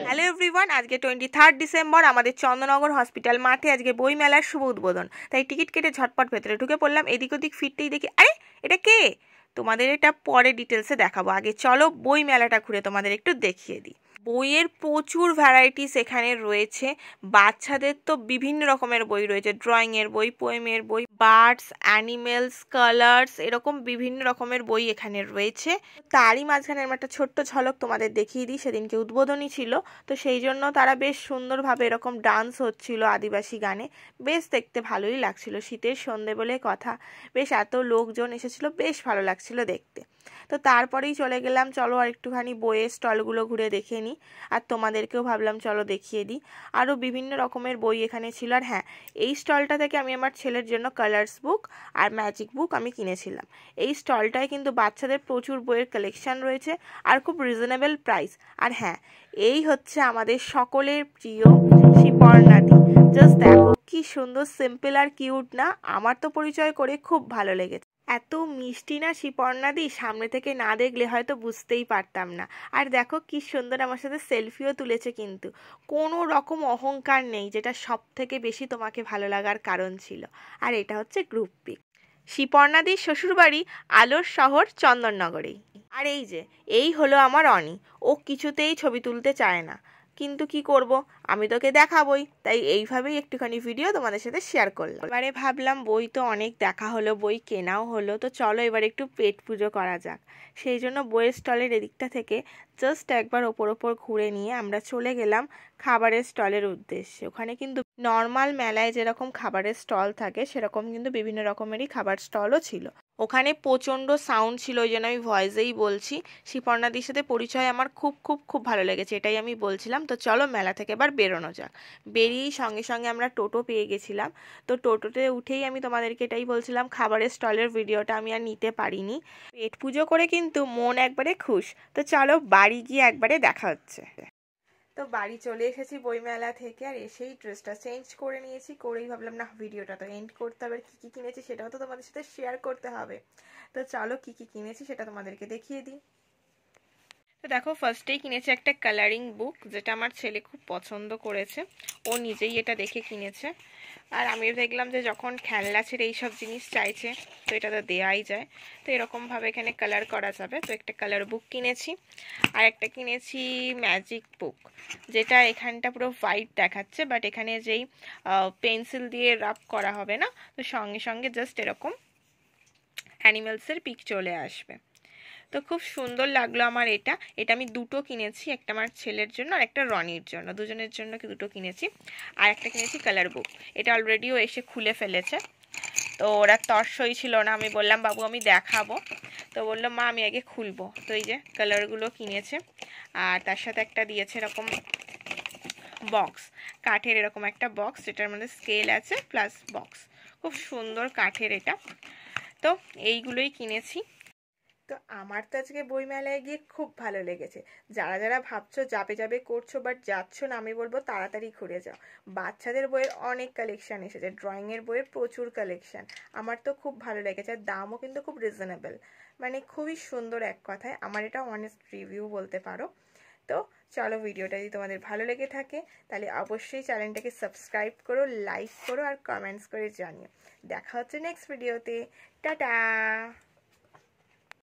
Hello everyone, আজকে 23 December আমাদের Chandannagar hospital মাঠে আজকে বই মেলার শুভ উদ্বোধন। তাই টিকিট কেটে ঝটপট ভেতরে ঢুকে পড়লাম। এদিক ওদিক ফিরতেই দেখি, আরে এটা কে? তোমাদের এটা পরে ডিটেলসে দেখাবো, আগে চলো বই মেলাটা ঘুরে তোমাদের একটু দেখিয়ে দিই। বইয়ের প্রচুর ভ্যারাইটিস এখানে রয়েছে। বাচ্চাদের তো বিভিন্ন রকমের বই রয়েছে, ড্রয়িংয়ের বই, পোয়েমের বই, বার্ডস, অ্যানিমেলস, কালার্স, এরকম বিভিন্ন রকমের বই এখানে রয়েছে। তারই মাঝখানে আমি একটা ছোট্ট ঝলক তোমাদের দেখিয়ে দিই। সেদিনকে উদ্বোধনী ছিল, তো সেই জন্য তারা বেশ সুন্দরভাবে এরকম ডান্স হচ্ছিল আদিবাসী গানে। বেশ দেখতে ভালোই লাগছিল, শীতের সন্ধে বলে কথা। বেশ এত লোকজন এসেছিল, বেশ ভালো লাগছিল দেখতে। তো তারপরেই চলে গেলাম, চলো আর একটুখানি বইয়ের স্টলগুলো ঘুরে দেখে নিই। আর তোমাদেরকেও ভাবলাম চলো দেখিয়ে দিই। আরও বিভিন্ন রকমের বই এখানে ছিল। আর হ্যাঁ, এই স্টলটা থেকে আমি আমার ছেলের জন্য কালার্স বুক আর ম্যাজিক বুক আমি কিনেছিলাম। এই স্টলটায় কিন্তু বাচ্চাদের প্রচুর বইয়ের কালেকশন রয়েছে আর খুব রিজনেবল প্রাইস। আর হ্যাঁ, এই হচ্ছে আমাদের সকলের প্রিয় শিপর্ণাদি। জাস্ট দেখো কি সুন্দর, সিম্পল আর কিউট না? আমার তো পরিচয় করে খুব ভালো লেগেছে। এত মিষ্টি না শিপর্ণাদি, সামনে থেকে না দেখলে হয়তো বুঝতেই পারতাম না। আর দেখো কি সুন্দর আমার সাথে সেলফিও তুলেছে, কিন্তু কোনো রকম অহংকার নেই, যেটা সব থেকে বেশি তোমাকে ভালো লাগার কারণ ছিল। আর এটা হচ্ছে গ্রুপ পিক। শিপর্ণাদির শ্বশুরবাড়ি আলোর শহর চন্দননগরেই। আর এই যে, এই হলো আমার অনি। ও কিছুতেই ছবি তুলতে চায় না, কিন্তু কি করব, আমি তোকে দেখাবই, তাই এইভাবেই একটুখানি ভিডিও তোমাদের সাথে শেয়ার করলাম। এবারে ভাবলাম বই তো অনেক দেখা হলো, বই কেনাও হলো, তো চলো এবার একটু পেট পুজো করা যাক। সেই জন্য বইয়ের স্টলের এদিকটা থেকে জাস্ট একবার ওপর ঘুরে নিয়ে আমরা চলে গেলাম খাবারের স্টলের উদ্দেশ্যে। ওখানে কিন্তু নর্মাল মেলায় যেরকম খাবারের স্টল থাকে সেরকম কিন্তু বিভিন্ন রকমেরই খাবার স্টলও ছিল। ওখানে প্রচণ্ড সাউন্ড ছিল, ওই জন্য আমি ভয়েসেই বলছি। শিপর্ণাদির সাথে পরিচয় আমার খুব খুব খুব ভালো লেগেছে, এটাই আমি বলছিলাম। তো চলো মেলা থেকে এবার বেরোনো যাক। বেরিয়েই সঙ্গে সঙ্গে আমরা টোটো পেয়ে গেছিলাম। তো টোটোতে উঠেই আমি তোমাদেরকে এটাই বলছিলাম, খাবারের স্টলের ভিডিওটা আমি আর নিতে পারিনি। পেট পুজো করে কিন্তু মন একবারে খুশ। তো চলো বাড়ি গিয়ে একবারে দেখা হচ্ছে। তো বাড়ি চলে এসেছি বইমেলা থেকে, আর এসেই ড্রেসটা চেঞ্জ করে নিয়েছি। করেই ভাবলাম না, ভিডিওটা তো এন্ড করতে হবে, কী কী কিনেছি সেটাও তো তোমাদের সাথে শেয়ার করতে হবে। তো চলো কী কী কিনেছি সেটা তোমাদেরকে দেখিয়ে দিই। তো দেখো, ফার্স্টেই কিনেছি একটা কালারিং বুক, যেটা আমার ছেলে খুব পছন্দ করেছে। ও নিজেই এটা দেখে কিনেছে। আর আমি দেখলাম যে যখন খেলনা ছেড়ে এইসব জিনিস চাইছে, তো এটা তো দেওয়াই যায়। তো এরকমভাবে এখানে কালার করা যাবে, তো একটা কালার বুক কিনেছি। আর একটা কিনেছি ম্যাজিক বুক, যেটা এখানটা পুরো হোয়াইট দেখাচ্ছে, বাট এখানে যেই পেন্সিল দিয়ে রাব করা হবে না, তো সঙ্গে সঙ্গে জাস্ট এরকম অ্যানিমেলসের পিক চলে আসবে। তো খুব সুন্দর লাগলো আমার এটা। এটা আমি দুটো কিনেছি, একটা আমার ছেলের জন্য আর একটা রনির জন্য, দুজনের জন্য দুটো কিনেছি। আর একটা কিনেছি কালার বুক, এটা অলরেডিও এসে খুলে ফেলেছে। তো ওরা তর্সই ছিল না, আমি বললাম বাবু আমি দেখাবো, তো বললো মা আমি আগে খুলবো। তো এই যে কালারগুলো কিনেছে। আর তার সাথে একটা দিয়েছে এরকম বক্স, কাঠের এরকম একটা বক্স, যেটার মধ্যে স্কেল আছে প্লাস বক্স। খুব সুন্দর কাঠের এটা। তো এইগুলোই কিনেছি। তো আমার তো আজকে বইমেলায় গিয়ে খুব ভালো লেগেছে। যারা যারা ভাবছো যাবে যাবে করছো বাট যাচ্ছ না, আমি বলবো তাড়াতাড়ি ঘুরে যাও। বাচ্চাদের বইয়ের অনেক কালেকশন এসেছে, ড্রয়িংয়ের বইয়ের প্রচুর কালেকশন। আমার তো খুব ভালো লেগেছে, আর দামও কিন্তু খুব রিজনেবল, মানে খুবই সুন্দর। এক কথায় আমার এটা অনেস্ট রিভিউ বলতে পারো। তো চলো, ভিডিওটা যদি তোমাদের ভালো লেগে থাকে তাহলে অবশ্যই চ্যানেলটাকে সাবস্ক্রাইব করো, লাইক করো আর কমেন্টস করে জানিও। দেখা হচ্ছে নেক্সট ভিডিওতে। টাটা।